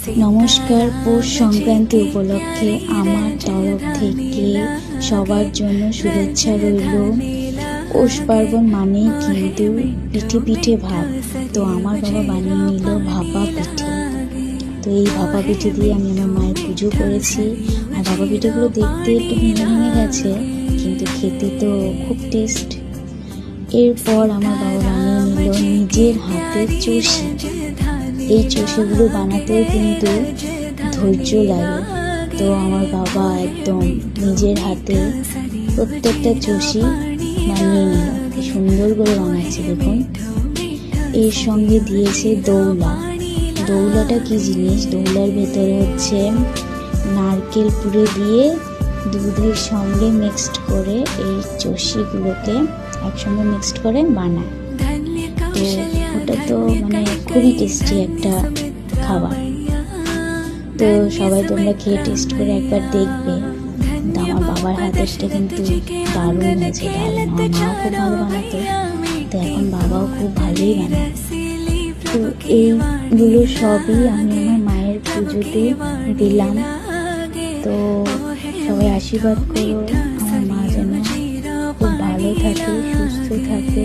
নমস্কার। পৌষ সংক্রান্তি উপলক্ষে আমার তরফ থেকে সবার জন্য শুভেচ্ছা রইল। পৌষ পার্বণ মানেই কিন্তু পিঠে পিঠে ভাব। তো আমার বাবা বানিয়ে নিল ভাপা পিঠে। তো এই ভাপা পিঠে দিয়ে আমি আমার মায়ের পুজো করেছি। আর ভাপা পিঠেগুলো দেখতে একটু ভেঙে ভেঙে গেছে, কিন্তু খেতে তো খুব টেস্ট। এরপর আমার বাবা বানিয়ে নিল নিজের হাতে চষি। এই চষিগুলো বানাতেও কিন্তু ধৈর্য লাগে। তো আমার বাবা একদম নিজের হাতে প্রত্যেকটা চষি বানিয়ে নিল। কি সুন্দর করে বানাচ্ছে দেখুন। এর সঙ্গে দিয়েছে দৌলা। দৌলাটা কি জিনিস? দৌলার ভেতরে হচ্ছে নারকেল পুরে দিয়ে দুধের সঙ্গে মিক্সড করে এই চষিগুলোকে একসঙ্গে মিক্সড করে বানায়। তো ওটা তো খুবই টেস্টি একটা খাবার। তো সবাই তোমরা খেয়ে টেস্ট করে একবার দেখবে। কিন্তু আমার বাবার হাতেরটা কিন্তু দারুণ হয়েছে, দারুণ। আমার মাও খুব ভালো বানাতো, তো এখন বাবাও খুব ভালোই বানায়। তো এইগুলো সবই আমি আমার মায়ের পুজোতে দিলাম। তো সবাই আশীর্বাদ করো আমার মা যেন খুব ভালো থাকে, সুস্থ থাকে।